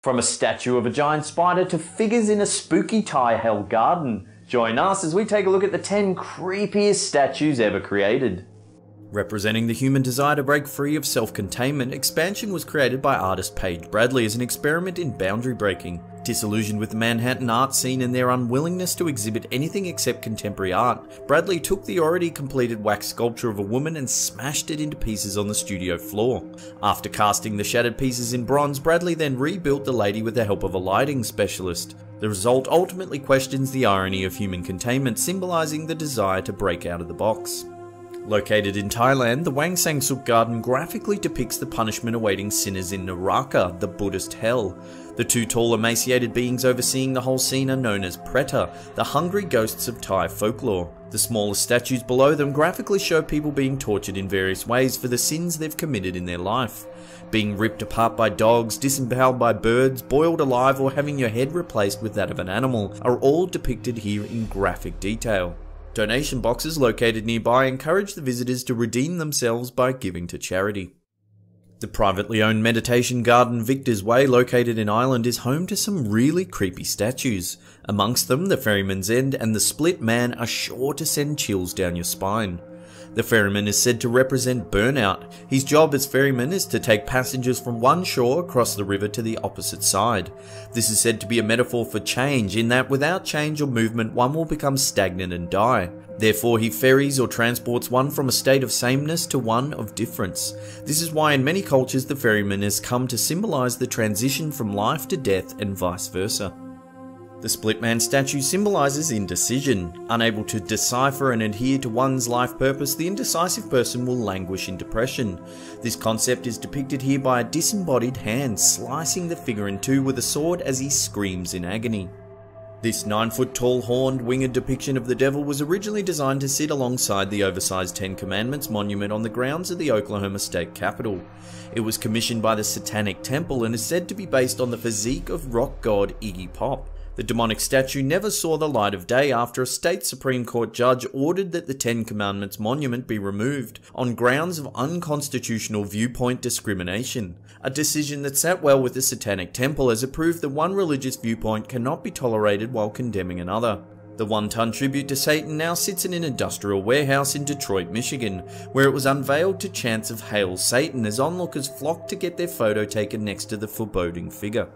From a statue of a giant spider to figures in a spooky Thai-held garden. Join us as we take a look at the 10 creepiest statues ever created. Representing the human desire to break free of self-containment, Expansion was created by artist Paige Bradley as an experiment in boundary breaking. Disillusioned with the Manhattan art scene and their unwillingness to exhibit anything except contemporary art, Bradley took the already completed wax sculpture of a woman and smashed it into pieces on the studio floor. After casting the shattered pieces in bronze, Bradley then rebuilt the lady with the help of a lighting specialist. The result ultimately questions the irony of human containment, symbolizing the desire to break out of the box. Located in Thailand, the Wang Sang Suk Garden graphically depicts the punishment awaiting sinners in Naraka, the Buddhist hell. The two tall emaciated beings overseeing the whole scene are known as Preta, the hungry ghosts of Thai folklore. The smaller statues below them graphically show people being tortured in various ways for the sins they've committed in their life. Being ripped apart by dogs, disemboweled by birds, boiled alive, or having your head replaced with that of an animal are all depicted here in graphic detail. Donation boxes located nearby encourage the visitors to redeem themselves by giving to charity. The privately owned meditation garden Victor's Way, located in Ireland, is home to some really creepy statues. Amongst them, the Ferryman's End and the Split Man are sure to send chills down your spine. The ferryman is said to represent burnout. His job as ferryman is to take passengers from one shore across the river to the opposite side. This is said to be a metaphor for change, in that without change or movement one will become stagnant and die. Therefore he ferries or transports one from a state of sameness to one of difference. This is why in many cultures the ferryman has come to symbolize the transition from life to death and vice versa. The Split Man statue symbolizes indecision. Unable to decipher and adhere to one's life purpose, the indecisive person will languish in depression. This concept is depicted here by a disembodied hand slicing the figure in two with a sword as he screams in agony. This 9-foot tall horned winged depiction of the devil was originally designed to sit alongside the oversized Ten Commandments monument on the grounds of the Oklahoma State Capitol. It was commissioned by the Satanic Temple and is said to be based on the physique of rock god Iggy Pop. The demonic statue never saw the light of day after a state Supreme Court judge ordered that the Ten Commandments monument be removed on grounds of unconstitutional viewpoint discrimination. A decision that sat well with the Satanic Temple, as it proved that one religious viewpoint cannot be tolerated while condemning another. The one-ton tribute to Satan now sits in an industrial warehouse in Detroit, Michigan, where it was unveiled to chants of "Hail Satan" as onlookers flocked to get their photo taken next to the foreboding figure.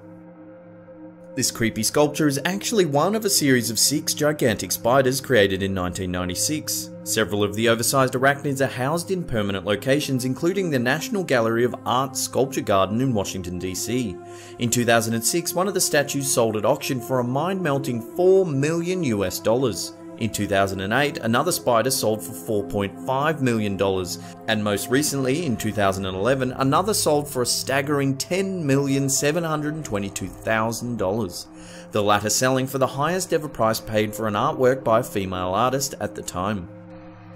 This creepy sculpture is actually one of a series of 6 gigantic spiders created in 1996. Several of the oversized arachnids are housed in permanent locations, including the National Gallery of Art Sculpture Garden in Washington, D.C. In 2006, one of the statues sold at auction for a mind-melting $4 million US. In 2008, another spider sold for $4.5 million, and most recently, in 2011, another sold for a staggering $10,722,000, the latter selling for the highest ever price paid for an artwork by a female artist at the time.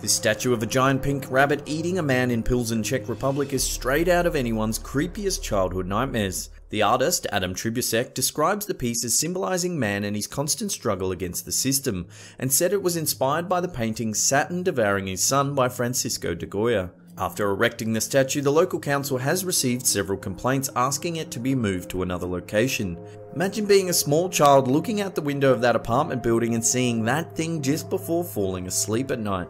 This statue of a giant pink rabbit eating a man in Pilsen, Czech Republic is straight out of anyone's creepiest childhood nightmares. The artist, Adam Tribusek, describes the piece as symbolizing man and his constant struggle against the system, and said it was inspired by the painting Saturn Devouring His Son by Francisco de Goya. After erecting the statue, the local council has received several complaints asking it to be moved to another location. Imagine being a small child looking out the window of that apartment building and seeing that thing just before falling asleep at night.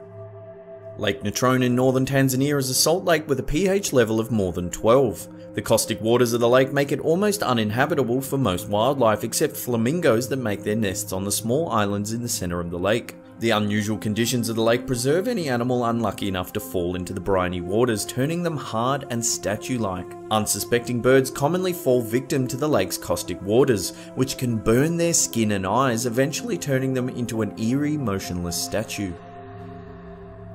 Lake Natrone in northern Tanzania is a salt lake with a pH level of more than 12. The caustic waters of the lake make it almost uninhabitable for most wildlife, except flamingos that make their nests on the small islands in the center of the lake. The unusual conditions of the lake preserve any animal unlucky enough to fall into the briny waters, turning them hard and statue-like. Unsuspecting birds commonly fall victim to the lake's caustic waters, which can burn their skin and eyes, eventually turning them into an eerie, motionless statue.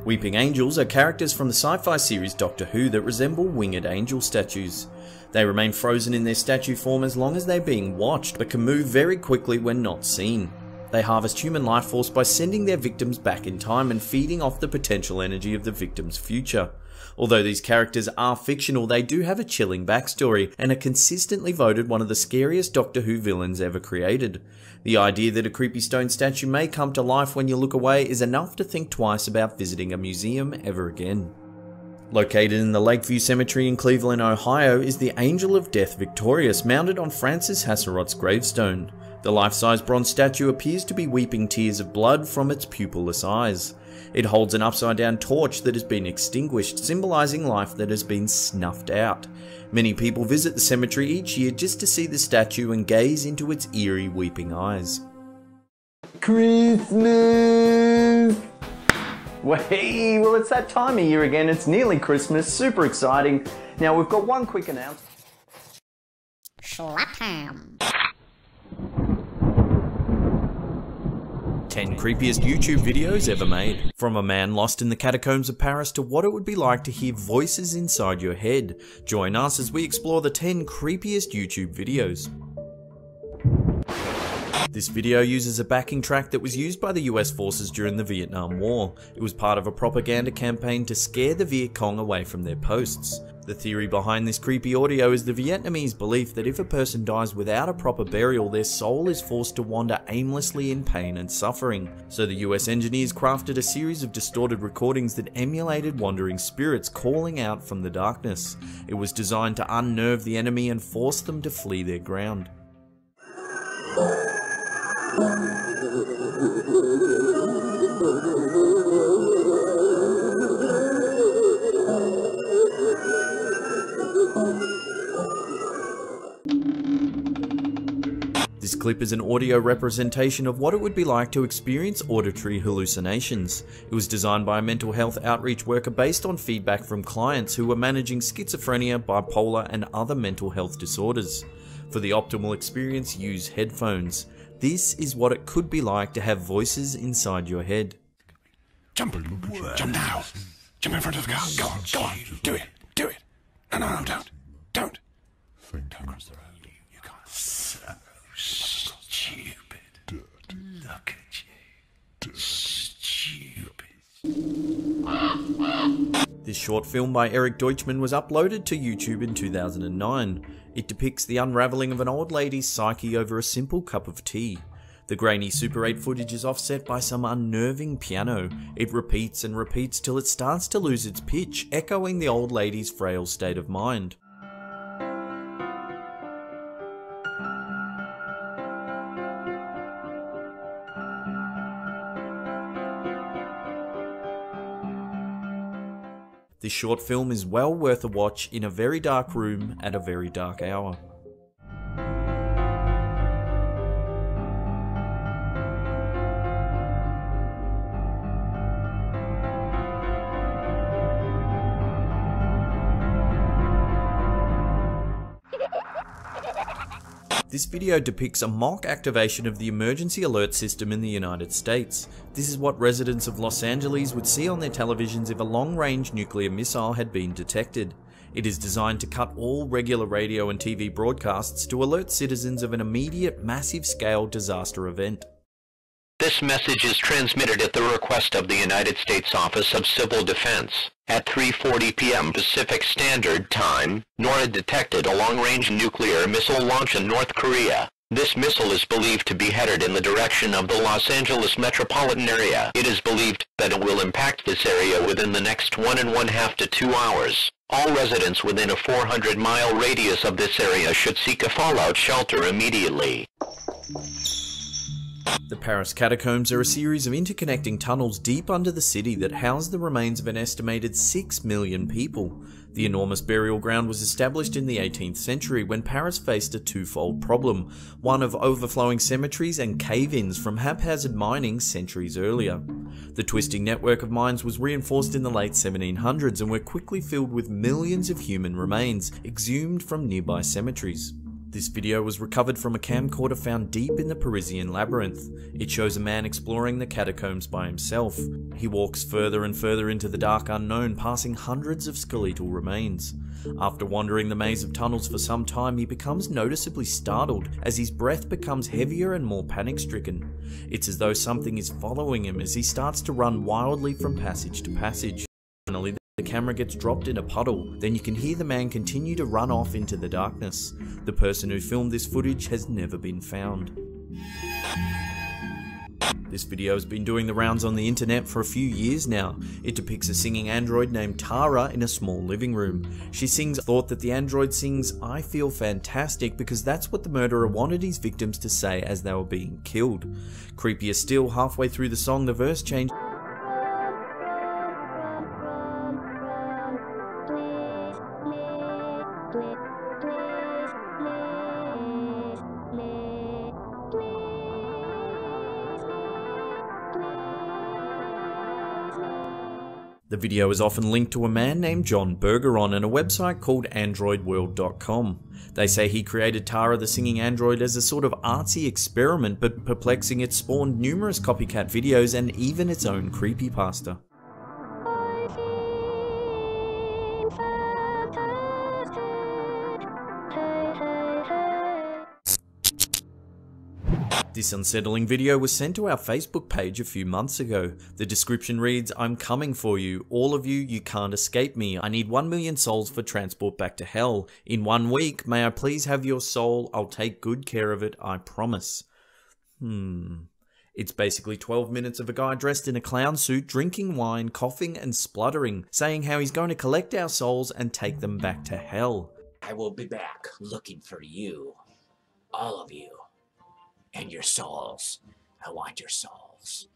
Weeping angels are characters from the sci-fi series Doctor Who that resemble winged angel statues. They remain frozen in their statue form as long as they're being watched, but can move very quickly when not seen. They harvest human life force by sending their victims back in time and feeding off the potential energy of the victim's future. Although these characters are fictional, they do have a chilling backstory and are consistently voted one of the scariest Doctor Who villains ever created. The idea that a creepy stone statue may come to life when you look away is enough to think twice about visiting a museum ever again. Located in the Lakeview Cemetery in Cleveland, Ohio, is the Angel of Death Victorious, mounted on Francis Hasserot's gravestone. The life-size bronze statue appears to be weeping tears of blood from its pupilless eyes. It holds an upside-down torch that has been extinguished, symbolizing life that has been snuffed out. Many people visit the cemetery each year just to see the statue and gaze into its eerie weeping eyes. Christmas! Well, it's that time of year again. It's nearly Christmas. Super exciting. Now, we've got one quick announcement. Schlapham. 10 creepiest YouTube videos ever made. From a man lost in the catacombs of Paris to what it would be like to hear voices inside your head. Join us as we explore the 10 creepiest YouTube videos. This video uses a backing track that was used by the US forces during the Vietnam War. It was part of a propaganda campaign to scare the Viet Cong away from their posts. The theory behind this creepy audio is the Vietnamese belief that if a person dies without a proper burial, their soul is forced to wander aimlessly in pain and suffering. So the US engineers crafted a series of distorted recordings that emulated wandering spirits calling out from the darkness. It was designed to unnerve the enemy and force them to flee their ground. This clip is an audio representation of what it would be like to experience auditory hallucinations. It was designed by a mental health outreach worker based on feedback from clients who were managing schizophrenia, bipolar, and other mental health disorders. For the optimal experience, use headphones. This is what it could be like to have voices inside your head. Jump! Jump now! Jump in front of the car! Go on! Go on! Do it! Do it! No, no, no, don't! Don't! Don't cross the road. You can't. So stupid. Look at you. Stupid. This short film by Eric Deutschmann was uploaded to YouTube in 2009. It depicts the unravelling of an old lady's psyche over a simple cup of tea. The grainy Super 8 footage is offset by some unnerving piano. It repeats and repeats till it starts to lose its pitch, echoing the old lady's frail state of mind. This short film is well worth a watch in a very dark room at a very dark hour. This video depicts a mock activation of the emergency alert system in the United States. This is what residents of Los Angeles would see on their televisions if a long-range nuclear missile had been detected. It is designed to cut all regular radio and TV broadcasts to alert citizens of an immediate, massive-scale disaster event. This message is transmitted at the request of the United States Office of Civil Defense. At 3:40 p.m. Pacific Standard Time, NORAD detected a long-range nuclear missile launch in North Korea. This missile is believed to be headed in the direction of the Los Angeles metropolitan area. It is believed that it will impact this area within the next 1.5 to 2 hours. All residents within a 400-mile radius of this area should seek a fallout shelter immediately. The Paris catacombs are a series of interconnecting tunnels deep under the city that house the remains of an estimated 6 million people. The enormous burial ground was established in the 18th century when Paris faced a twofold problem, one of overflowing cemeteries and cave-ins from haphazard mining centuries earlier. The twisting network of mines was reinforced in the late 1700s and were quickly filled with millions of human remains exhumed from nearby cemeteries. This video was recovered from a camcorder found deep in the Parisian labyrinth. It shows a man exploring the catacombs by himself. He walks further and further into the dark unknown, passing hundreds of skeletal remains. After wandering the maze of tunnels for some time, he becomes noticeably startled as his breath becomes heavier and more panic-stricken. It's as though something is following him as he starts to run wildly from passage to passage. Finally, the camera gets dropped in a puddle, then you can hear the man continue to run off into the darkness. The person who filmed this footage has never been found. This video has been doing the rounds on the internet for a few years now. It depicts a singing android named Tara in a small living room. She sings "Thought that the android sings, I feel fantastic," because that's what the murderer wanted his victims to say as they were being killed. Creepier still, halfway through the song the verse changed. The video is often linked to a man named John Bergeron and a website called AndroidWorld.com. They say he created Tara the singing android as a sort of artsy experiment, but perplexing, it spawned numerous copycat videos and even its own creepypasta. This unsettling video was sent to our Facebook page a few months ago. The description reads, "I'm coming for you. All of you, you can't escape me. I need 1 million souls for transport back to hell. In 1 week, may I please have your soul? I'll take good care of it, I promise." It's basically 12 minutes of a guy dressed in a clown suit, drinking wine, coughing and spluttering, saying how he's going to collect our souls and take them back to hell. "I will be back looking for you. All of you. And your souls. I want your souls."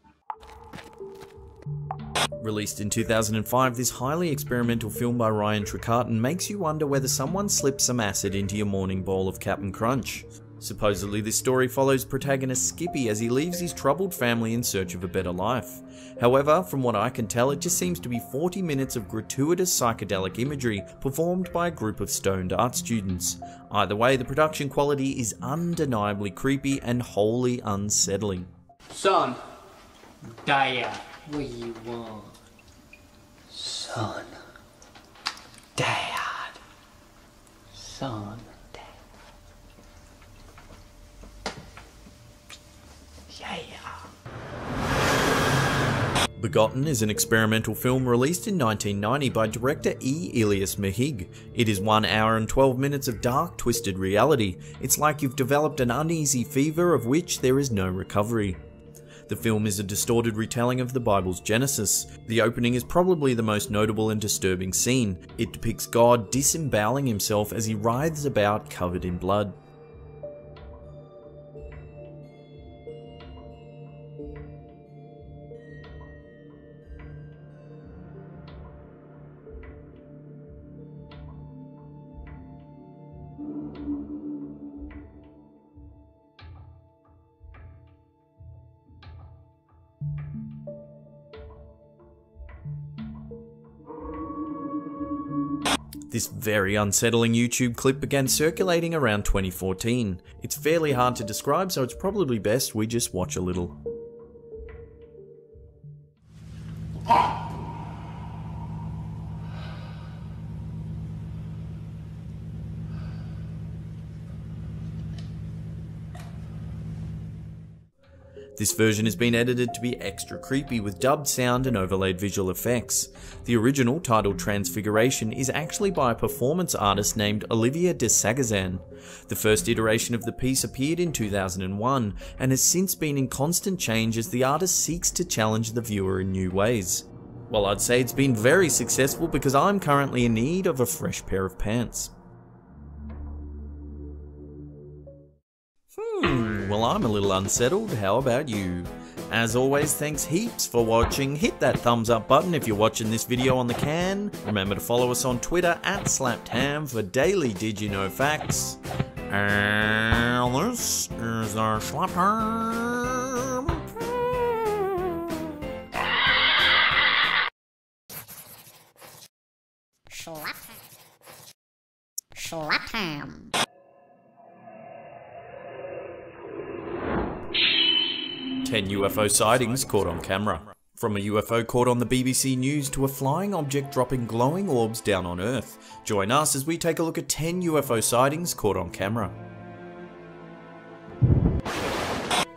Released in 2005, this highly experimental film by Ryan Trecartin makes you wonder whether someone slipped some acid into your morning bowl of Cap'n Crunch. Supposedly, this story follows protagonist Skippy as he leaves his troubled family in search of a better life. However, from what I can tell, it just seems to be 40 minutes of gratuitous psychedelic imagery performed by a group of stoned art students. Either way, the production quality is undeniably creepy and wholly unsettling. "Son, Dad, what do you want?" "Son, Dad, son, Dad." Begotten is an experimental film released in 1990 by director E. Elias Mahig. It is 1 hour and 12 minutes of dark, twisted reality. It's like you've developed an uneasy fever of which there is no recovery. The film is a distorted retelling of the Bible's Genesis. The opening is probably the most notable and disturbing scene. It depicts God disemboweling himself as he writhes about covered in blood. This very unsettling YouTube clip began circulating around 2014. It's fairly hard to describe, so it's probably best we just watch a little. This version has been edited to be extra creepy with dubbed sound and overlaid visual effects. The original, titled Transfiguration, is actually by a performance artist named Olivia de Sagazan. The first iteration of the piece appeared in 2001 and has since been in constant change as the artist seeks to challenge the viewer in new ways. Well, I'd say it's been very successful because I'm currently in need of a fresh pair of pants. Well, I'm a little unsettled. How about you? As always, thanks heaps for watching. Hit that thumbs up button if you're watching this video on the can. Remember to follow us on Twitter @SlappedHam for daily Did You Know facts. And this is our SlappedHam. SlappedHam. 10 UFO sightings caught on camera. From a UFO caught on the BBC News to a flying object dropping glowing orbs down on Earth. Join us as we take a look at 10 UFO sightings caught on camera.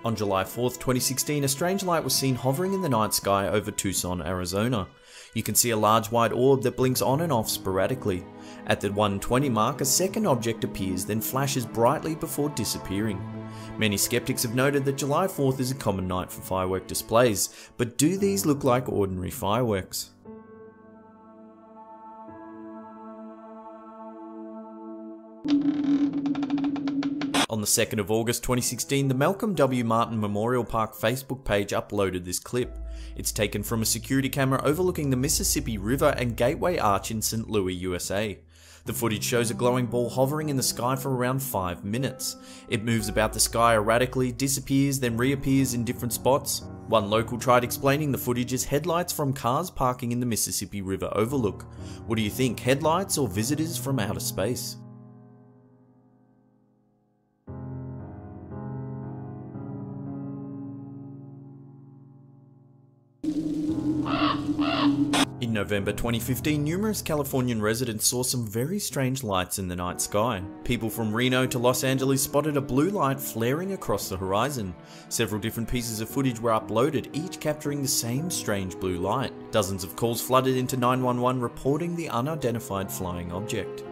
On July 4th, 2016, a strange light was seen hovering in the night sky over Tucson, Arizona. You can see a large white orb that blinks on and off sporadically. At the 1:20 mark, a second object appears, then flashes brightly before disappearing. Many skeptics have noted that July 4th is a common night for firework displays, but do these look like ordinary fireworks? On the 2nd of August 2016, the Malcolm W. Martin Memorial Park Facebook page uploaded this clip. It's taken from a security camera overlooking the Mississippi River and Gateway Arch in St. Louis, USA. The footage shows a glowing ball hovering in the sky for around 5 minutes. It moves about the sky erratically, disappears, then reappears in different spots. One local tried explaining the footage as headlights from cars parking in the Mississippi River overlook. What do you think, headlights or visitors from outer space? In November 2015, numerous Californian residents saw some very strange lights in the night sky. People from Reno to Los Angeles spotted a blue light flaring across the horizon. Several different pieces of footage were uploaded, each capturing the same strange blue light. Dozens of calls flooded into 911 reporting the unidentified flying object.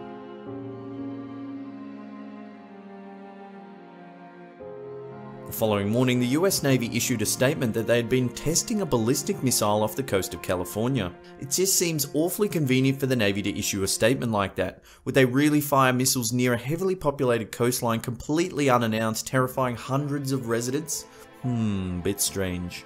The following morning, the US Navy issued a statement that they had been testing a ballistic missile off the coast of California. It just seems awfully convenient for the Navy to issue a statement like that. Would they really fire missiles near a heavily populated coastline completely unannounced, terrifying hundreds of residents? Bit strange.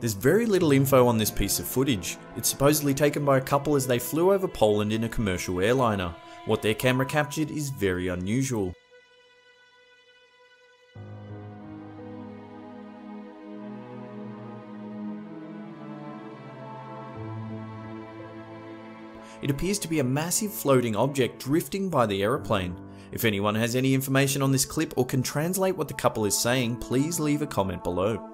There's very little info on this piece of footage. It's supposedly taken by a couple as they flew over Poland in a commercial airliner. What their camera captured is very unusual. It appears to be a massive floating object drifting by the aeroplane. If anyone has any information on this clip or can translate what the couple is saying, please leave a comment below.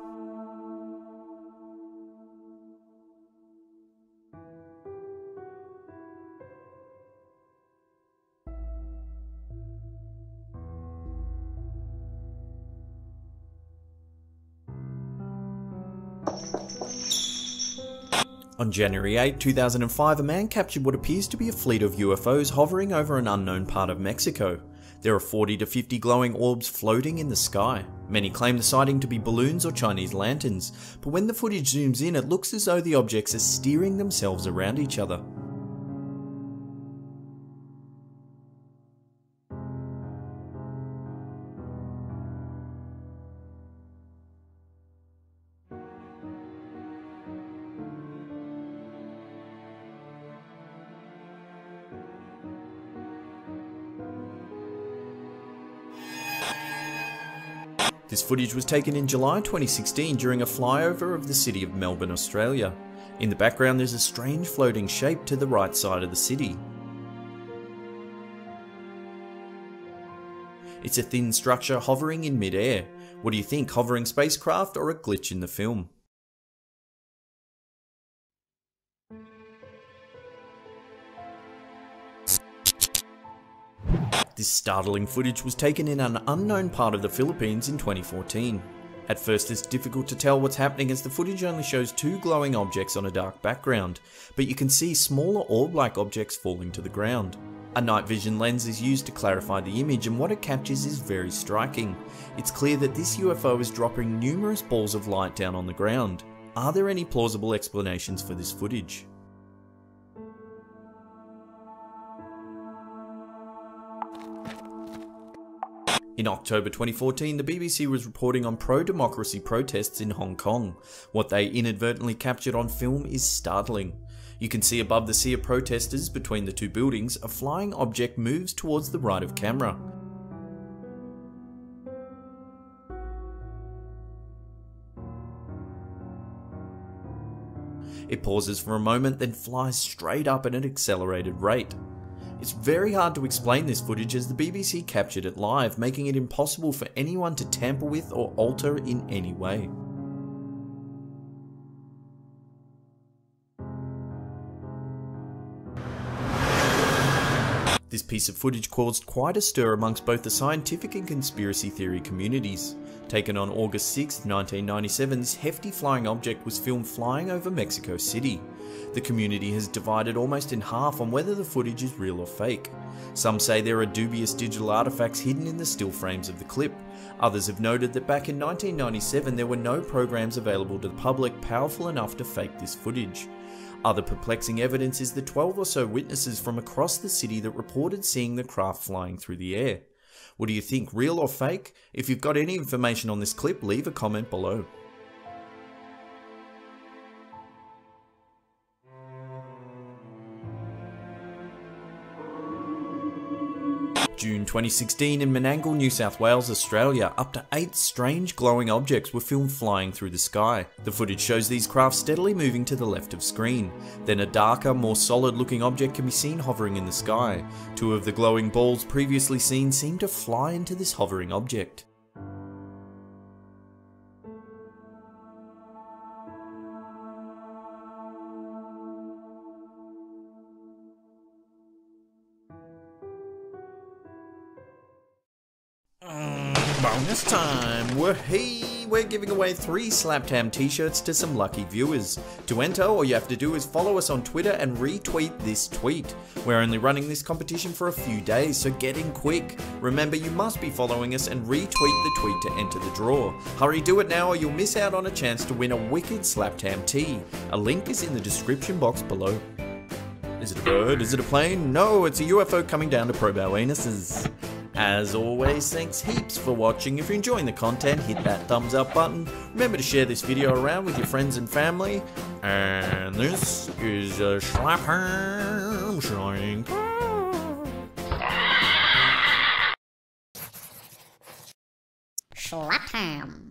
On January 8, 2005, a man captured what appears to be a fleet of UFOs hovering over an unknown part of Mexico. There are 40 to 50 glowing orbs floating in the sky. Many claim the sighting to be balloons or Chinese lanterns, but when the footage zooms in, it looks as though the objects are steering themselves around each other. This footage was taken in July 2016 during a flyover of the city of Melbourne, Australia. In the background there's a strange floating shape to the right side of the city. It's a thin structure hovering in mid-air. What do you think, hovering spacecraft or a glitch in the film? This startling footage was taken in an unknown part of the Philippines in 2014. At first it's difficult to tell what's happening as the footage only shows two glowing objects on a dark background, but you can see smaller orb-like objects falling to the ground. A night vision lens is used to clarify the image, and what it captures is very striking. It's clear that this UFO is dropping numerous balls of light down on the ground. Are there any plausible explanations for this footage? In October 2014, the BBC was reporting on pro-democracy protests in Hong Kong. What they inadvertently captured on film is startling. You can see above the sea of protesters between the two buildings, a flying object moves towards the right of camera. It pauses for a moment, then flies straight up at an accelerated rate. It's very hard to explain this footage as the BBC captured it live, making it impossible for anyone to tamper with or alter in any way. This piece of footage caused quite a stir amongst both the scientific and conspiracy theory communities. Taken on August 6, 1997, this hefty flying object was filmed flying over Mexico City. The community has divided almost in half on whether the footage is real or fake. Some say there are dubious digital artifacts hidden in the still frames of the clip. Others have noted that back in 1997 there were no programs available to the public powerful enough to fake this footage. Other perplexing evidence is the 12 or so witnesses from across the city that reported seeing the craft flying through the air. What do you think, real or fake? If you've got any information on this clip, leave a comment below. June 2016 in Menangle, New South Wales, Australia, up to 8 strange glowing objects were filmed flying through the sky. The footage shows these craft steadily moving to the left of screen. Then a darker, more solid looking object can be seen hovering in the sky. 2 of the glowing balls previously seen seem to fly into this hovering object. Bonus time! We're giving away 3 Slaptam t-shirts to some lucky viewers. To enter, all you have to do is follow us on Twitter and retweet this tweet. We're only running this competition for a few days, so get in quick. Remember, you must be following us and retweet the tweet to enter the draw. Hurry, do it now or you'll miss out on a chance to win a wicked Slaptam tee. A link is in the description box below. Is it a bird? Is it a plane? No, it's a UFO coming down to probe our anuses. As always, thanks heaps for watching. If you're enjoying the content, hit that thumbs up button. Remember to share this video around with your friends and family. And this is a Slaptam shining. Slaptam.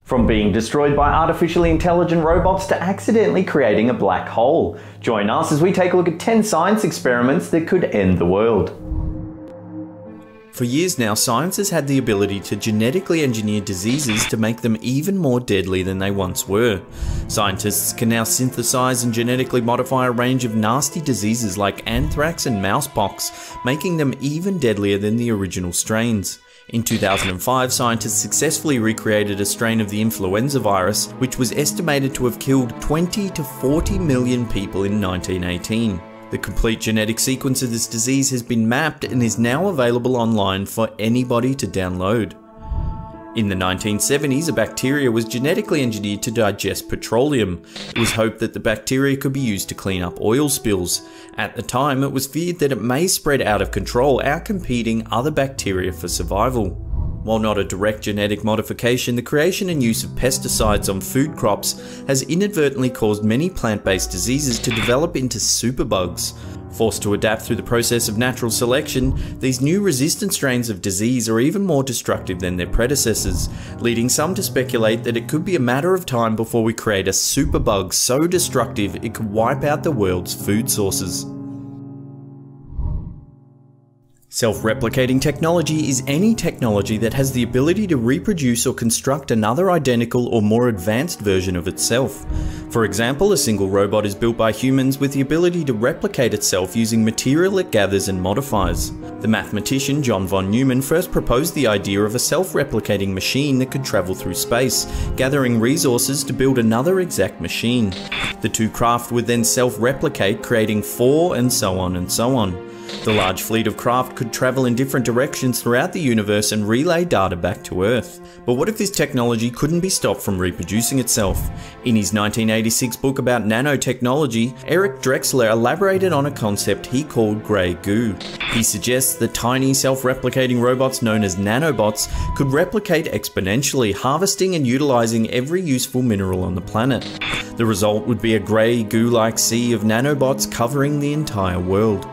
From being destroyed by artificially intelligent robots to accidentally creating a black hole. Join us as we take a look at 10 science experiments that could end the world. For years now, science has had the ability to genetically engineer diseases to make them even more deadly than they once were. Scientists can now synthesize and genetically modify a range of nasty diseases like anthrax and mousepox, making them even deadlier than the original strains. In 2005, scientists successfully recreated a strain of the influenza virus, which was estimated to have killed 20 to 40 million people in 1918. The complete genetic sequence of this disease has been mapped and is now available online for anybody to download. In the 1970s, a bacteria was genetically engineered to digest petroleum. It was hoped that the bacteria could be used to clean up oil spills. At the time, it was feared that it may spread out of control, outcompeting other bacteria for survival. While not a direct genetic modification, the creation and use of pesticides on food crops has inadvertently caused many plant-based diseases to develop into superbugs. Forced to adapt through the process of natural selection, these new resistant strains of disease are even more destructive than their predecessors, leading some to speculate that it could be a matter of time before we create a superbug so destructive it could wipe out the world's food sources. Self-replicating technology is any technology that has the ability to reproduce or construct another identical or more advanced version of itself. For example, a single robot is built by humans with the ability to replicate itself using material it gathers and modifies. The mathematician John von Neumann first proposed the idea of a self-replicating machine that could travel through space, gathering resources to build another exact machine. The two craft would then self-replicate, creating 4 and so on and so on. The large fleet of craft could travel in different directions throughout the universe and relay data back to Earth. But what if this technology couldn't be stopped from reproducing itself? In his 1986 book about nanotechnology, Eric Drexler elaborated on a concept he called grey goo. He suggests that tiny self-replicating robots known as nanobots could replicate exponentially, harvesting and utilizing every useful mineral on the planet. The result would be a grey goo-like sea of nanobots covering the entire world.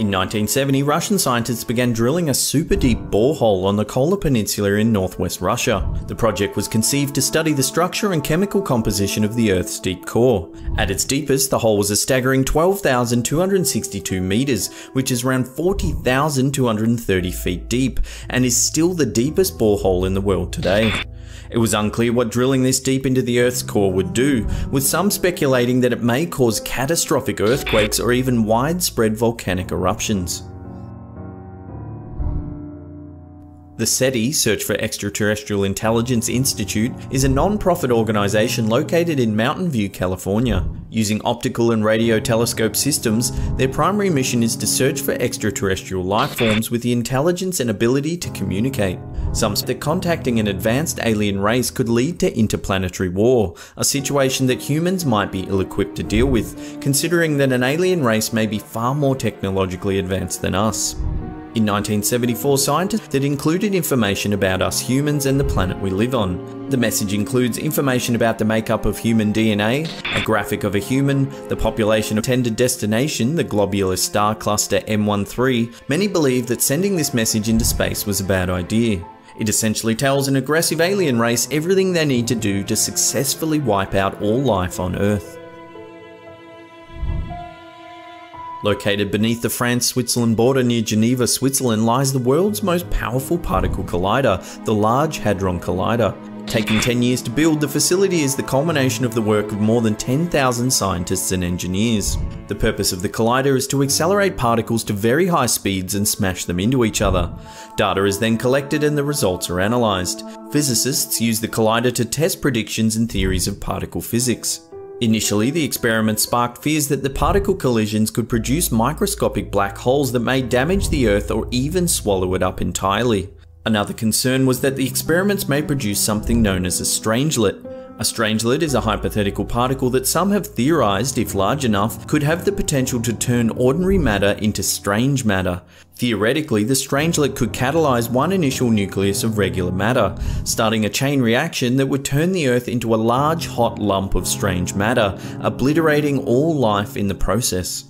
In 1970, Russian scientists began drilling a super deep borehole on the Kola Peninsula in northwest Russia. The project was conceived to study the structure and chemical composition of the Earth's deep core. At its deepest, the hole was a staggering 12,262 meters, which is around 40,230 feet deep, and is still the deepest borehole in the world today. It was unclear what drilling this deep into the Earth's core would do, with some speculating that it may cause catastrophic earthquakes or even widespread volcanic eruptions. The SETI, Search for Extraterrestrial Intelligence Institute, is a non-profit organisation located in Mountain View, California. Using optical and radio telescope systems, their primary mission is to search for extraterrestrial life forms with the intelligence and ability to communicate. Some say that contacting an advanced alien race could lead to interplanetary war, a situation that humans might be ill-equipped to deal with, considering that an alien race may be far more technologically advanced than us. In 1974, scientists that included information about us humans and the planet we live on. The message includes information about the makeup of human DNA, a graphic of a human, the population of intended destination, the globular star cluster M13. Many believe that sending this message into space was a bad idea. It essentially tells an aggressive alien race everything they need to do to successfully wipe out all life on Earth. Located beneath the France-Switzerland border near Geneva, Switzerland, lies the world's most powerful particle collider, the Large Hadron Collider. Taking 10 years to build, the facility is the culmination of the work of more than 10,000 scientists and engineers. The purpose of the collider is to accelerate particles to very high speeds and smash them into each other. Data is then collected and the results are analysed. Physicists use the collider to test predictions and theories of particle physics. Initially, the experiment sparked fears that the particle collisions could produce microscopic black holes that may damage the Earth or even swallow it up entirely. Another concern was that the experiments may produce something known as a strangelet. A strangelet is a hypothetical particle that some have theorized, if large enough, could have the potential to turn ordinary matter into strange matter. Theoretically, the strangelet could catalyze one initial nucleus of regular matter, starting a chain reaction that would turn the Earth into a large hot lump of strange matter, obliterating all life in the process.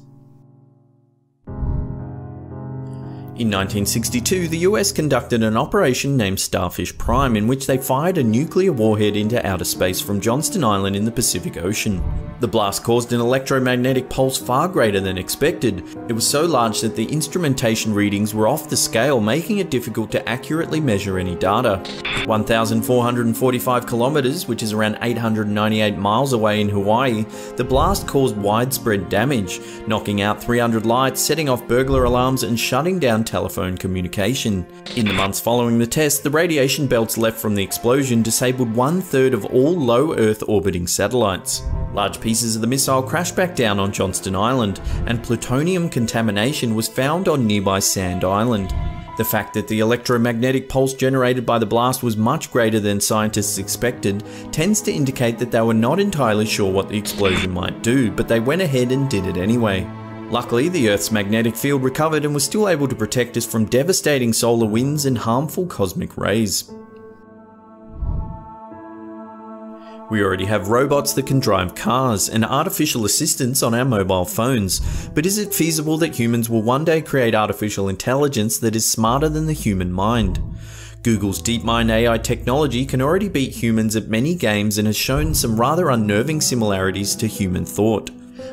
In 1962, the US conducted an operation named Starfish Prime in which they fired a nuclear warhead into outer space from Johnston Island in the Pacific Ocean. The blast caused an electromagnetic pulse far greater than expected. It was so large that the instrumentation readings were off the scale, making it difficult to accurately measure any data. 1,445 kilometers, which is around 898 miles away in Hawaii, the blast caused widespread damage, knocking out 300 lights, setting off burglar alarms and shutting down telephone communication. In the months following the test, the radiation belts left from the explosion disabled 1/3 of all low Earth orbiting satellites. Large pieces of the missile crashed back down on Johnston Island, and plutonium contamination was found on nearby Sand Island. The fact that the electromagnetic pulse generated by the blast was much greater than scientists expected tends to indicate that they were not entirely sure what the explosion might do, but they went ahead and did it anyway. Luckily, the Earth's magnetic field recovered and was still able to protect us from devastating solar winds and harmful cosmic rays. We already have robots that can drive cars and artificial assistants on our mobile phones, but is it feasible that humans will one day create artificial intelligence that is smarter than the human mind? Google's DeepMind AI technology can already beat humans at many games and has shown some rather unnerving similarities to human thought.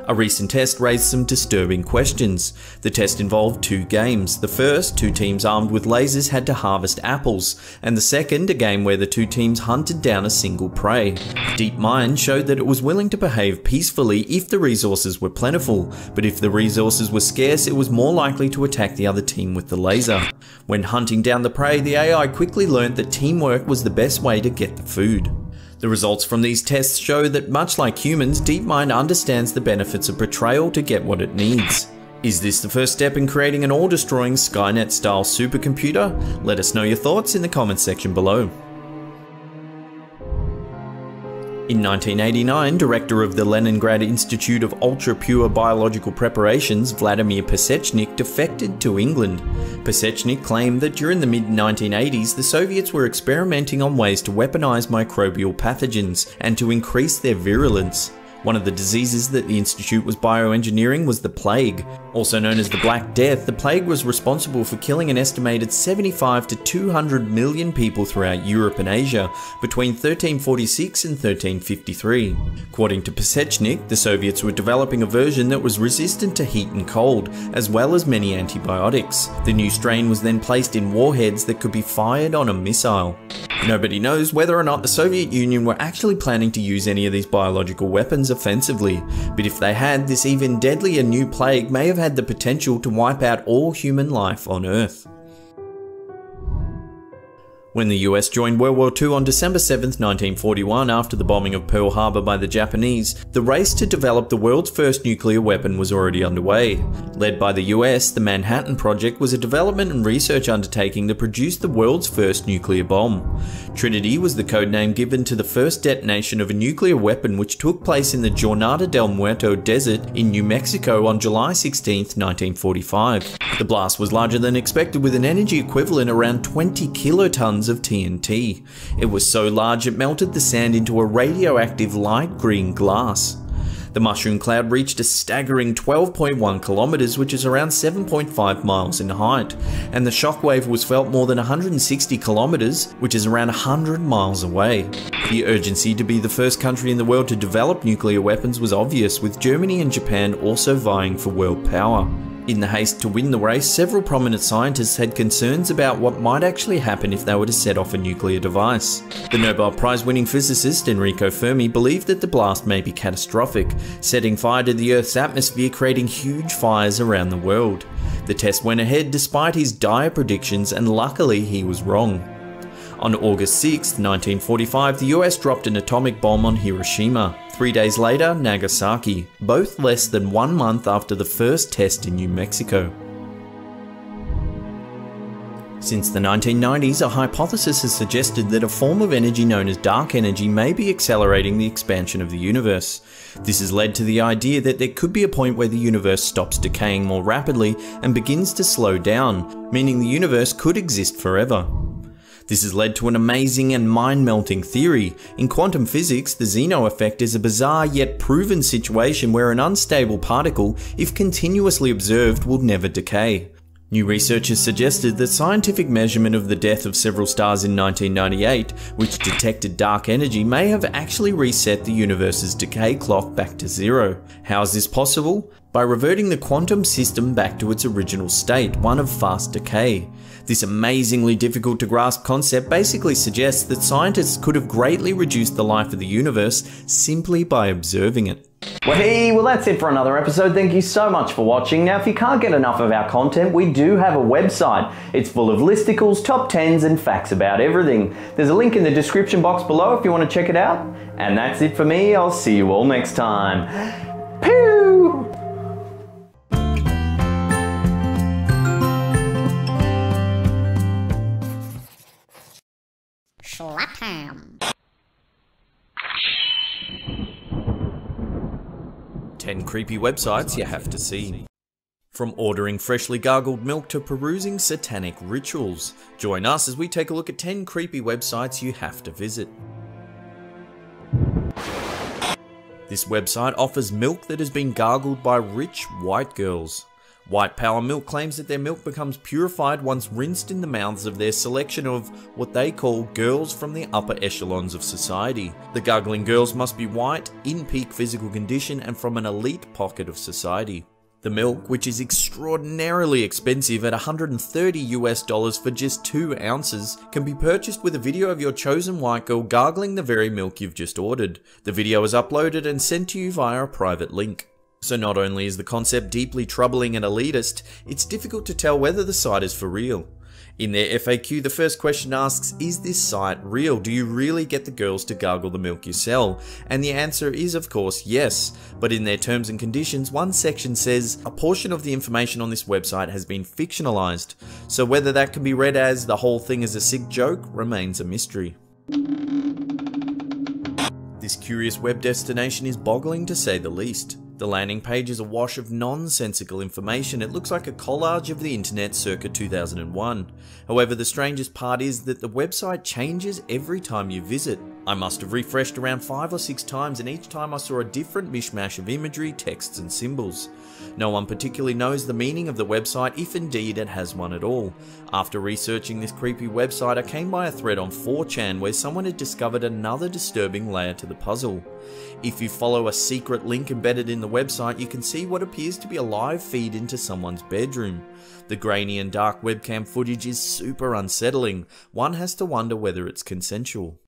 A recent test raised some disturbing questions. The test involved 2 games. The first, 2 teams armed with lasers had to harvest apples, and the second, a game where the 2 teams hunted down a single prey. DeepMind showed that it was willing to behave peacefully if the resources were plentiful, but if the resources were scarce, it was more likely to attack the other team with the laser. When hunting down the prey, the AI quickly learned that teamwork was the best way to get the food. The results from these tests show that much like humans, DeepMind understands the benefits of betrayal to get what it needs. Is this the first step in creating an all-destroying Skynet-style supercomputer? Let us know your thoughts in the comments section below. In 1989, director of the Leningrad Institute of Ultra-Pure Biological Preparations, Vladimir Pesechnik, defected to England. Pesechnik claimed that during the mid-1980s, the Soviets were experimenting on ways to weaponize microbial pathogens and to increase their virulence. One of the diseases that the institute was bioengineering was the plague. Also known as the Black Death, the plague was responsible for killing an estimated 75 to 200 million people throughout Europe and Asia between 1346 and 1353. According to Pesechnik, the Soviets were developing a version that was resistant to heat and cold, as well as many antibiotics. The new strain was then placed in warheads that could be fired on a missile. Nobody knows whether or not the Soviet Union were actually planning to use any of these biological weapons offensively, but if they had, this even deadlier new plague may have had the potential to wipe out all human life on Earth. When the US joined World War II on December 7, 1941, after the bombing of Pearl Harbor by the Japanese, the race to develop the world's first nuclear weapon was already underway. Led by the US, the Manhattan Project was a development and research undertaking that produced the world's first nuclear bomb. Trinity was the codename given to the first detonation of a nuclear weapon which took place in the Jornada del Muerto desert in New Mexico on July 16, 1945. The blast was larger than expected, with an energy equivalent around 20 kilotons of TNT. It was so large it melted the sand into a radioactive light green glass. The mushroom cloud reached a staggering 12.1 kilometers, which is around 7.5 miles in height, and the shockwave was felt more than 160 kilometers, which is around 100 miles away. The urgency to be the first country in the world to develop nuclear weapons was obvious, with Germany and Japan also vying for world power. In the haste to win the race, several prominent scientists had concerns about what might actually happen if they were to set off a nuclear device. The Nobel Prize-winning physicist Enrico Fermi believed that the blast may be catastrophic, setting fire to the Earth's atmosphere, creating huge fires around the world. The test went ahead despite his dire predictions, and luckily he was wrong. On August 6, 1945, the US dropped an atomic bomb on Hiroshima. 3 days later, Nagasaki, both less than 1 month after the first test in New Mexico. Since the 1990s, a hypothesis has suggested that a form of energy known as dark energy may be accelerating the expansion of the universe. This has led to the idea that there could be a point where the universe stops decaying more rapidly and begins to slow down, meaning the universe could exist forever. This has led to an amazing and mind-melting theory. In quantum physics, the Zeno effect is a bizarre yet proven situation where an unstable particle, if continuously observed, will never decay. New research has suggested that scientific measurement of the death of several stars in 1998, which detected dark energy, may have actually reset the universe's decay clock back to zero. How is this possible? By reverting the quantum system back to its original state, one of fast decay. This amazingly difficult to grasp concept basically suggests that scientists could have greatly reduced the life of the universe simply by observing it. Well, that's it for another episode. Thank you so much for watching. Now, if you can't get enough of our content, we do have a website. It's full of listicles, top 10s, and facts about everything. There's a link in the description box below if you want to check it out. And that's it for me. I'll see you all next time. Pew! Schlapham. 10 creepy websites you have to see. From ordering freshly gargled milk to perusing satanic rituals. Join us as we take a look at 10 creepy websites you have to visit. This website offers milk that has been gargled by rich white girls. White Power Milk claims that their milk becomes purified once rinsed in the mouths of their selection of what they call girls from the upper echelons of society. The gargling girls must be white, in peak physical condition, and from an elite pocket of society. The milk, which is extraordinarily expensive at $130 for just 2 ounces, can be purchased with a video of your chosen white girl gargling the very milk you've just ordered. The video is uploaded and sent to you via a private link. So not only is the concept deeply troubling and elitist, it's difficult to tell whether the site is for real. In their FAQ, the first question asks, is this site real? Do you really get the girls to gargle the milk you sell? And the answer is of course yes, but in their terms and conditions, one section says a portion of the information on this website has been fictionalized, so whether that can be read as the whole thing is a sick joke remains a mystery. This curious web destination is boggling to say the least. The landing page is awash of nonsensical information. It looks like a collage of the internet circa 2001. However, the strangest part is that the website changes every time you visit. I must have refreshed around 5 or 6 times, and each time I saw a different mishmash of imagery, texts and symbols. No one particularly knows the meaning of the website, if indeed it has one at all. After researching this creepy website, I came by a thread on 4chan where someone had discovered another disturbing layer to the puzzle. If you follow a secret link embedded in the website, you can see what appears to be a live feed into someone's bedroom. The grainy and dark webcam footage is super unsettling. One has to wonder whether it's consensual.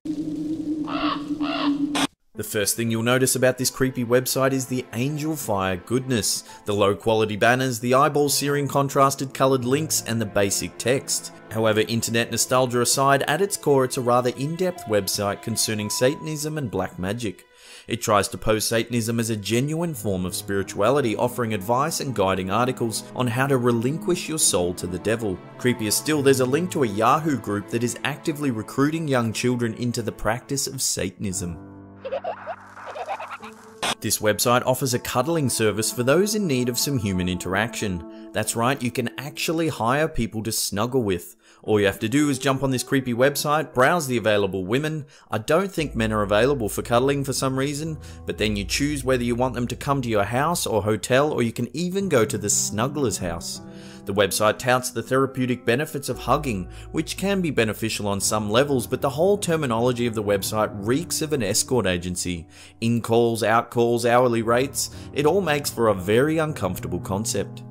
The first thing you'll notice about this creepy website is the Angel Fire goodness, the low quality banners, the eyeball-searing contrasted coloured links and the basic text. However, internet nostalgia aside, at its core it's a rather in-depth website concerning Satanism and black magic. It tries to pose Satanism as a genuine form of spirituality, offering advice and guiding articles on how to relinquish your soul to the devil. Creepier still, there's a link to a Yahoo group that is actively recruiting young children into the practice of Satanism. This website offers a cuddling service for those in need of some human interaction. That's right, you can actually hire people to snuggle with. All you have to do is jump on this creepy website, browse the available women. I don't think men are available for cuddling for some reason, but then you choose whether you want them to come to your house or hotel, or you can even go to the snuggler's house. The website touts the therapeutic benefits of hugging, which can be beneficial on some levels, but the whole terminology of the website reeks of an escort agency. In-calls, out-calls, hourly rates, it all makes for a very uncomfortable concept.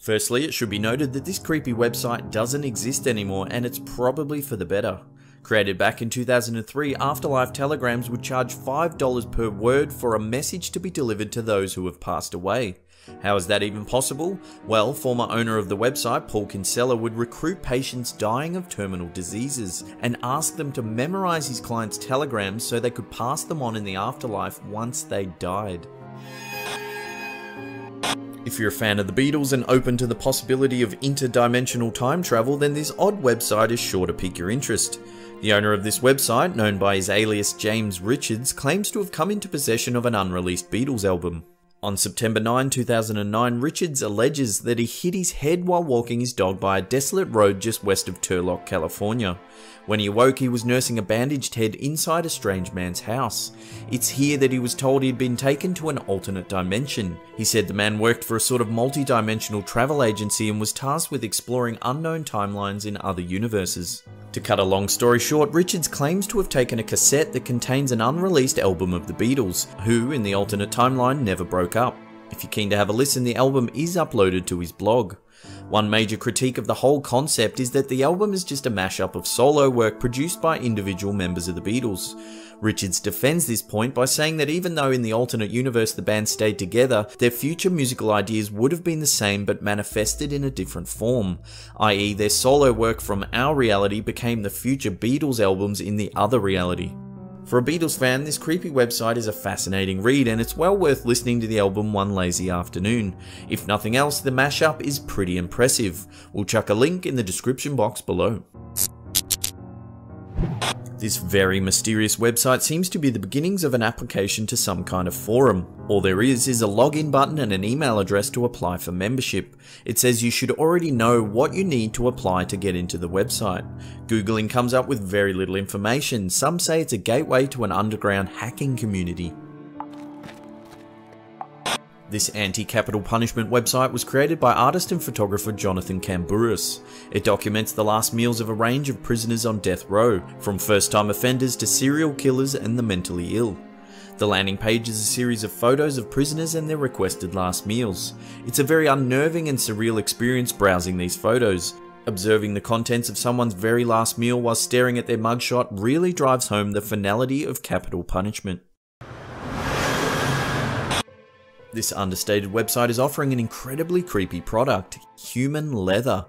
Firstly, it should be noted that this creepy website doesn't exist anymore, and it's probably for the better. Created back in 2003, Afterlife telegrams would charge $5 per word for a message to be delivered to those who have passed away. How is that even possible? Well, former owner of the website, Paul Kinsella, would recruit patients dying of terminal diseases and ask them to memorize his clients' telegrams so they could pass them on in the afterlife once they died. If you're a fan of the Beatles and open to the possibility of interdimensional time travel, then this odd website is sure to pique your interest. The owner of this website, known by his alias James Richards, claims to have come into possession of an unreleased Beatles album. On September 9, 2009, Richards alleges that he hit his head while walking his dog by a desolate road just west of Turlock, California. When he awoke, he was nursing a bandaged head inside a strange man's house. It's here that he was told he had been taken to an alternate dimension. He said the man worked for a sort of multi-dimensional travel agency and was tasked with exploring unknown timelines in other universes. To cut a long story short, Richards claims to have taken a cassette that contains an unreleased album of the Beatles, who, in the alternate timeline, never broke up. If you're keen to have a listen, the album is uploaded to his blog. One major critique of the whole concept is that the album is just a mashup of solo work produced by individual members of the Beatles. Richards defends this point by saying that even though in the alternate universe the band stayed together, their future musical ideas would have been the same but manifested in a different form, i.e. their solo work from our reality became the future Beatles albums in the other reality. For a Beatles fan, this creepy website is a fascinating read, and it's well worth listening to the album one lazy afternoon. If nothing else, the mashup is pretty impressive. We'll chuck a link in the description box below. This very mysterious website seems to be the beginnings of an application to some kind of forum. All there is a login button and an email address to apply for membership. It says you should already know what you need to apply to get into the website. Googling comes up with very little information. Some say it's a gateway to an underground hacking community. This anti-capital punishment website was created by artist and photographer Jonathan Cambouras. It documents the last meals of a range of prisoners on death row, from first-time offenders to serial killers and the mentally ill. The landing page is a series of photos of prisoners and their requested last meals. It's a very unnerving and surreal experience browsing these photos. Observing the contents of someone's very last meal while staring at their mugshot really drives home the finality of capital punishment. This understated website is offering an incredibly creepy product, human leather.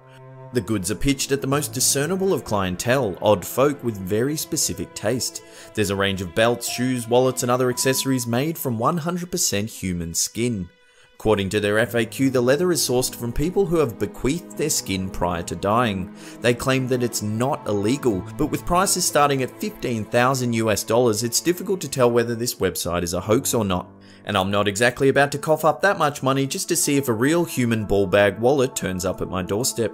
The goods are pitched at the most discernible of clientele, odd folk with very specific taste. There's a range of belts, shoes, wallets and other accessories made from 100% human skin. According to their FAQ, the leather is sourced from people who have bequeathed their skin prior to dying. They claim that it's not illegal, but with prices starting at $15,000 US, it's difficult to tell whether this website is a hoax or not. And I'm not exactly about to cough up that much money just to see if a real human ball bag wallet turns up at my doorstep.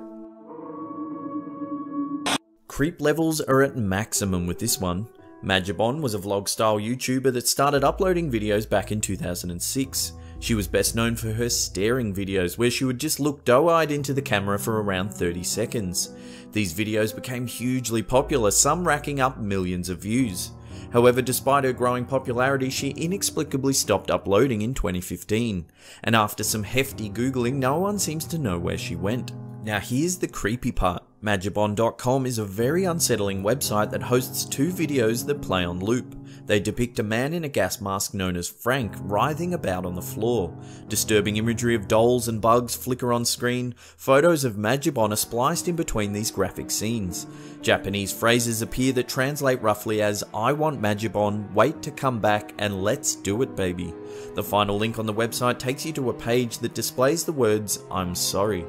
creep levels are at maximum with this one. Majibon was a vlog-style YouTuber that started uploading videos back in 2006. She was best known for her staring videos, where she would just look doe-eyed into the camera for around 30 seconds. These videos became hugely popular, some racking up millions of views. However, despite her growing popularity, she inexplicably stopped uploading in 2015, and after some hefty googling, no one seems to know where she went. Now here's the creepy part. Majibon.com is a very unsettling website that hosts 2 videos that play on loop. They depict a man in a gas mask known as Frank writhing about on the floor. Disturbing imagery of dolls and bugs flicker on screen. Photos of Majibon are spliced in between these graphic scenes. Japanese phrases appear that translate roughly as "I want Majibon, wait to come back, and let's do it baby." The final link on the website takes you to a page that displays the words "I'm sorry."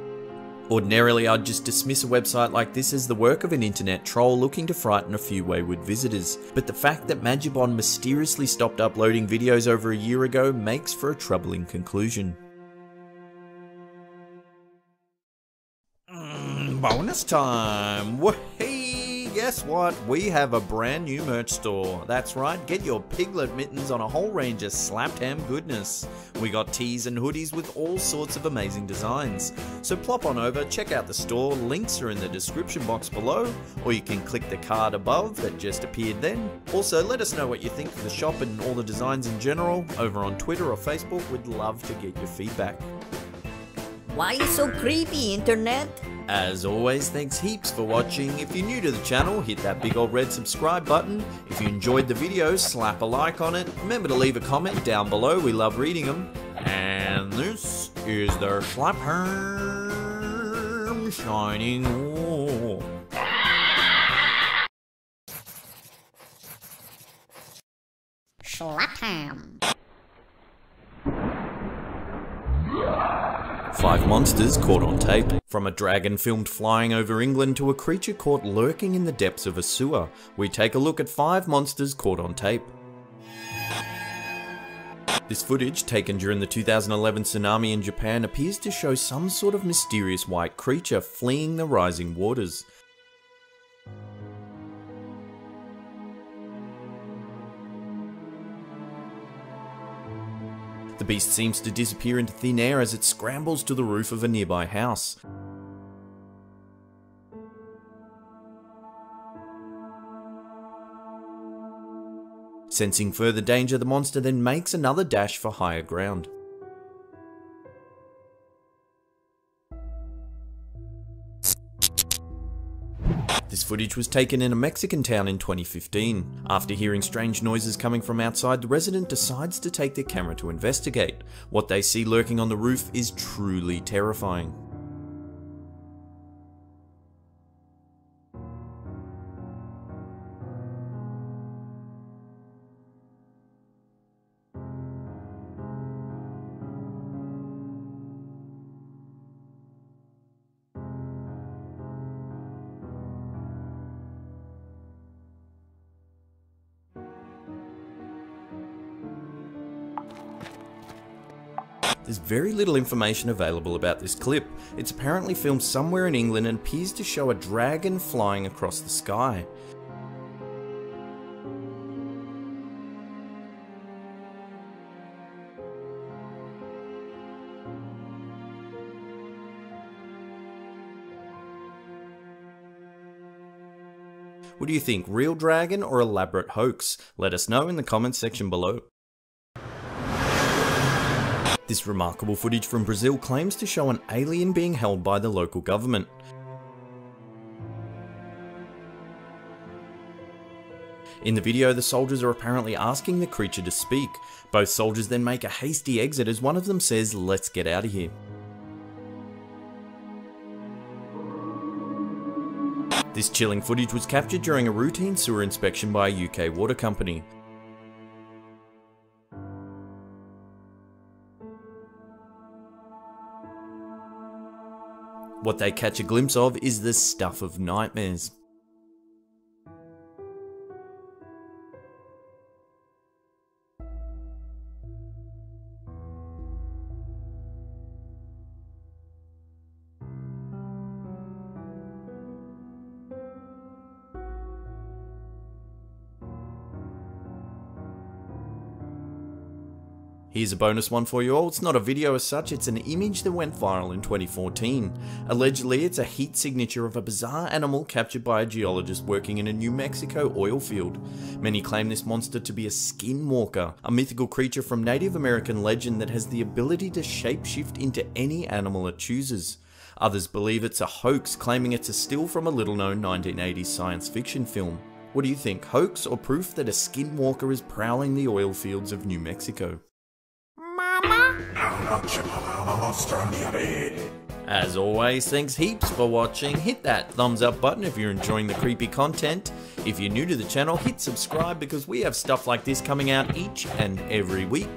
Ordinarily, I'd just dismiss a website like this as the work of an internet troll looking to frighten a few wayward visitors, but the fact that Majibon mysteriously stopped uploading videos over a year ago makes for a troubling conclusion. Bonus time! Hey, guess what? We have a brand new merch store. That's right, get your piglet mittens on a whole range of slapped ham goodness. We got tees and hoodies with all sorts of amazing designs. So plop on over, check out the store, links are in the description box below, or you can click the card above that just appeared then. Also, let us know what you think of the shop and all the designs in general over on Twitter or Facebook. We'd love to get your feedback. Why you so creepy, internet? As always, thanks heaps for watching. If you're new to the channel, hit that big old red subscribe button. If you enjoyed the video, slap a like on it. Remember to leave a comment down below, we love reading them. And this is the Slapperm signing off. Slapperm. 5 monsters caught on tape. From a dragon filmed flying over England to a creature caught lurking in the depths of a sewer, we take a look at 5 monsters caught on tape. This footage, taken during the 2011 tsunami in Japan, appears to show some sort of mysterious white creature fleeing the rising waters. The beast seems to disappear into thin air as it scrambles to the roof of a nearby house. Sensing further danger, the monster then makes another dash for higher ground. This footage was taken in a Mexican town in 2015. After hearing strange noises coming from outside, the resident decides to take their camera to investigate. What they see lurking on the roof is truly terrifying. There's very little information available about this clip. It's apparently filmed somewhere in England and appears to show a dragon flying across the sky. What do you think, real dragon or elaborate hoax? Let us know in the comments section below. This remarkable footage from Brazil claims to show an alien being held by the local government. In the video, the soldiers are apparently asking the creature to speak. Both soldiers then make a hasty exit as one of them says, "Let's get out of here." This chilling footage was captured during a routine sewer inspection by a UK water company. What they catch a glimpse of is the stuff of nightmares. Here's a bonus one for you all. It's not a video as such, it's an image that went viral in 2014. Allegedly, it's a heat signature of a bizarre animal captured by a geologist working in a New Mexico oil field. Many claim this monster to be a skinwalker, a mythical creature from Native American legend that has the ability to shapeshift into any animal it chooses. Others believe it's a hoax, claiming it's a still from a little-known 1980s science fiction film. What do you think, hoax or proof that a skinwalker is prowling the oil fields of New Mexico? As always, thanks heaps for watching. Hit that thumbs up button if you're enjoying the creepy content. If you're new to the channel, hit subscribe because we have stuff like this coming out each and every week.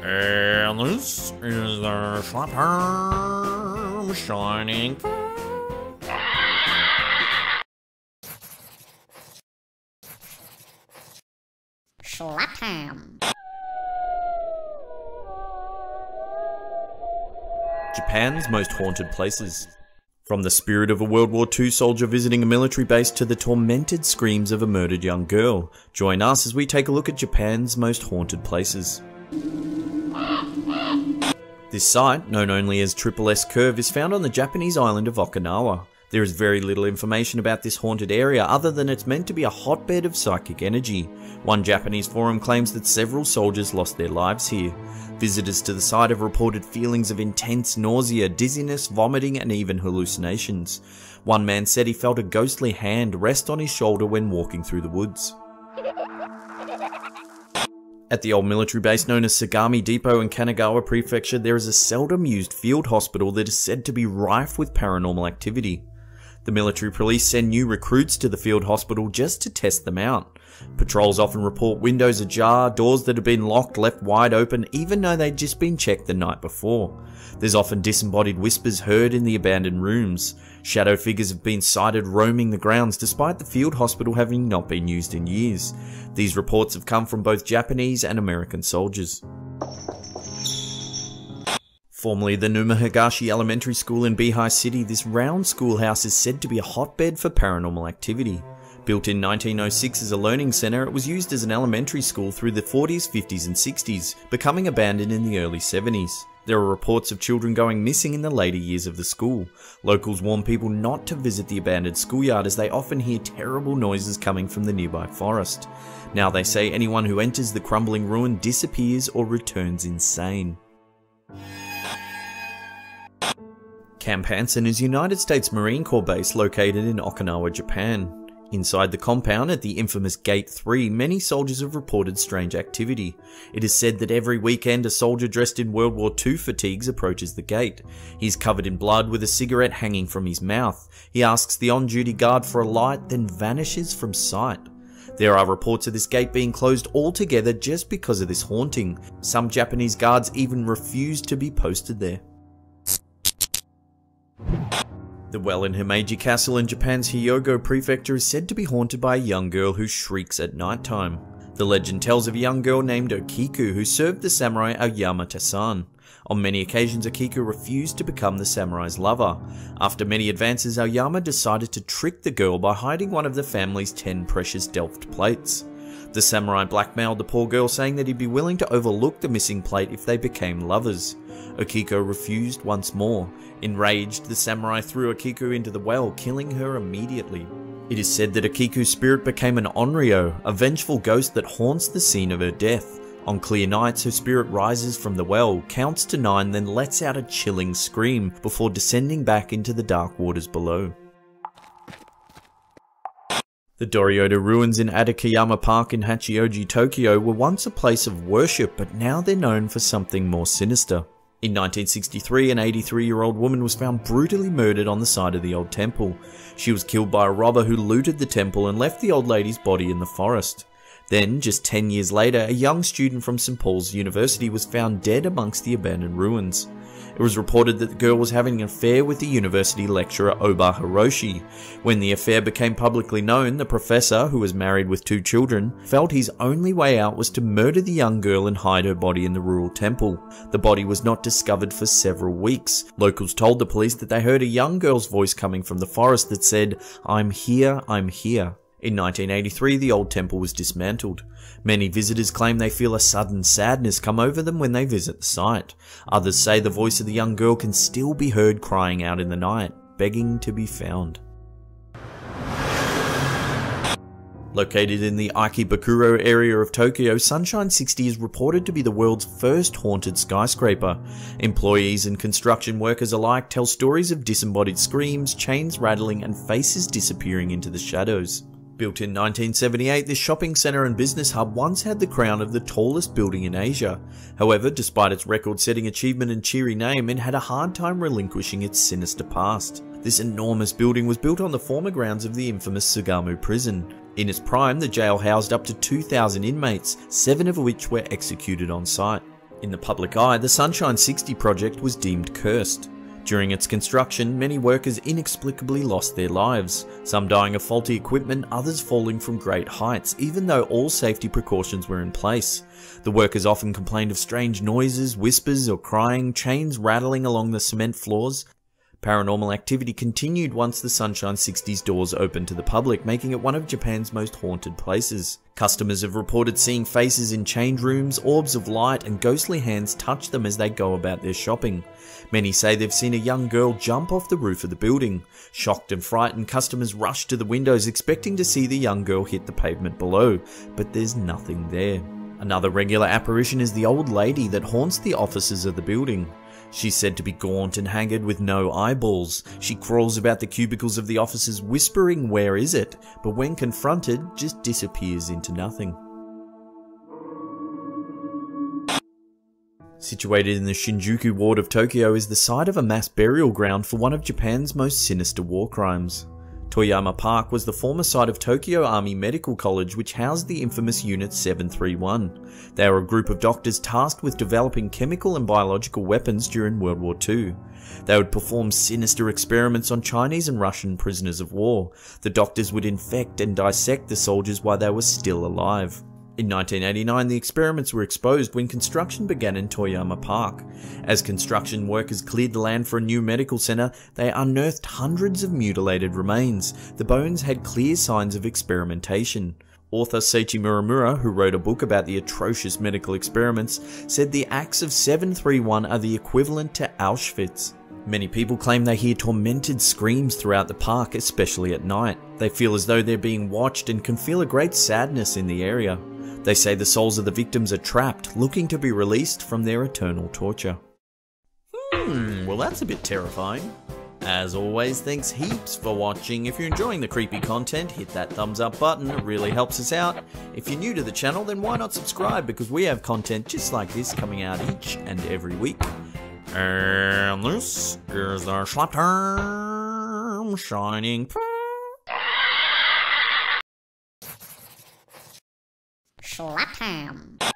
And this is the Schlapperm shining. Schlapperm. Japan's most haunted places. From the spirit of a World War II soldier visiting a military base to the tormented screams of a murdered young girl, join us as we take a look at Japan's most haunted places. This site, known only as Triple S Curve, is found on the Japanese island of Okinawa. There is very little information about this haunted area other than it's meant to be a hotbed of psychic energy. One Japanese forum claims that several soldiers lost their lives here. Visitors to the site have reported feelings of intense nausea, dizziness, vomiting, and even hallucinations. One man said he felt a ghostly hand rest on his shoulder when walking through the woods. At the old military base known as Sagami Depot in Kanagawa Prefecture, there is a seldom used field hospital that is said to be rife with paranormal activity. The military police send new recruits to the field hospital just to test them out. Patrols often report windows ajar, doors that have been locked left wide open even though they'd just been checked the night before. There's often disembodied whispers heard in the abandoned rooms. Shadow figures have been sighted roaming the grounds despite the field hospital having not been used in years. These reports have come from both Japanese and American soldiers. Formerly the Numahigashi Elementary School in Bihai City, this round schoolhouse is said to be a hotbed for paranormal activity. Built in 1906 as a learning centre, it was used as an elementary school through the 40s, 50s and 60s, becoming abandoned in the early 70s. There are reports of children going missing in the later years of the school. Locals warn people not to visit the abandoned schoolyard as they often hear terrible noises coming from the nearby forest. Now they say anyone who enters the crumbling ruin disappears or returns insane. Camp Hansen is a United States Marine Corps base located in Okinawa, Japan. Inside the compound at the infamous Gate 3, many soldiers have reported strange activity. It is said that every weekend a soldier dressed in World War II fatigues approaches the gate. He is covered in blood with a cigarette hanging from his mouth. He asks the on-duty guard for a light, then vanishes from sight. There are reports of this gate being closed altogether just because of this haunting. Some Japanese guards even refuse to be posted there. The well in Himeji Castle in Japan's Hyogo Prefecture is said to be haunted by a young girl who shrieks at night time. The legend tells of a young girl named Okiku who served the samurai Aoyama Tasan. On many occasions, Okiku refused to become the samurai's lover. After many advances, Aoyama decided to trick the girl by hiding one of the family's 10 precious Delft plates. The samurai blackmailed the poor girl, saying that he'd be willing to overlook the missing plate if they became lovers. Okiku refused once more. Enraged, the samurai threw Okiku into the well, killing her immediately. It is said that Okiku's spirit became an onryo, a vengeful ghost that haunts the scene of her death. On clear nights, her spirit rises from the well, counts to 9, then lets out a chilling scream before descending back into the dark waters below. The Dorioda ruins in Adakayama Park in Hachioji, Tokyo were once a place of worship, but now they're known for something more sinister. In 1963, an 83-year-old woman was found brutally murdered on the side of the old temple. She was killed by a robber who looted the temple and left the old lady's body in the forest. Then, just 10 years later, a young student from St. Paul's University was found dead amongst the abandoned ruins. It was reported that the girl was having an affair with the university lecturer Oba Hiroshi. When the affair became publicly known, the professor, who was married with 2 children, felt his only way out was to murder the young girl and hide her body in the rural temple. The body was not discovered for several weeks. Locals told the police that they heard a young girl's voice coming from the forest that said, "I'm here, I'm here." In 1983, the old temple was dismantled. Many visitors claim they feel a sudden sadness come over them when they visit the site. Others say the voice of the young girl can still be heard crying out in the night, begging to be found. Located in the Ikebukuro area of Tokyo, Sunshine 60 is reported to be the world's first haunted skyscraper. Employees and construction workers alike tell stories of disembodied screams, chains rattling, and faces disappearing into the shadows. Built in 1978, this shopping centre and business hub once had the crown of the tallest building in Asia. However, despite its record-setting achievement and cheery name, it had a hard time relinquishing its sinister past. This enormous building was built on the former grounds of the infamous Sugamo prison. In its prime, the jail housed up to 2,000 inmates, 7 of which were executed on site. In the public eye, the Sunshine 60 project was deemed cursed. During its construction, many workers inexplicably lost their lives, some dying of faulty equipment, others falling from great heights, even though all safety precautions were in place. The workers often complained of strange noises, whispers or crying, chains rattling along the cement floors. Paranormal activity continued once the Sunshine 60's doors opened to the public, making it one of Japan's most haunted places. Customers have reported seeing faces in change rooms, orbs of light, and ghostly hands touch them as they go about their shopping. Many say they've seen a young girl jump off the roof of the building. Shocked and frightened, customers rush to the windows expecting to see the young girl hit the pavement below, but there's nothing there. Another regular apparition is the old lady that haunts the offices of the building. She's said to be gaunt and haggard with no eyeballs. She crawls about the cubicles of the offices whispering "where is it?" but when confronted just disappears into nothing. Situated in the Shinjuku ward of Tokyo is the site of a mass burial ground for one of Japan's most sinister war crimes. Toyama Park was the former site of Tokyo Army Medical College, which housed the infamous Unit 731. They were a group of doctors tasked with developing chemical and biological weapons during World War II. They would perform sinister experiments on Chinese and Russian prisoners of war. The doctors would infect and dissect the soldiers while they were still alive. In 1989, the experiments were exposed when construction began in Toyama Park. As construction workers cleared the land for a new medical centre, they unearthed hundreds of mutilated remains. The bones had clear signs of experimentation. Author Seiichi Muramura, who wrote a book about the atrocious medical experiments, said the acts of 731 are the equivalent to Auschwitz. Many people claim they hear tormented screams throughout the park, especially at night. They feel as though they're being watched and can feel a great sadness in the area. They say the souls of the victims are trapped, looking to be released from their eternal torture. Well, that's a bit terrifying. As always, thanks heaps for watching. If you're enjoying the creepy content, hit that thumbs up button, it really helps us out. If you're new to the channel, then why not subscribe, because we have content just like this coming out each and every week. And this is our Schlapterm shining. Schlapterm.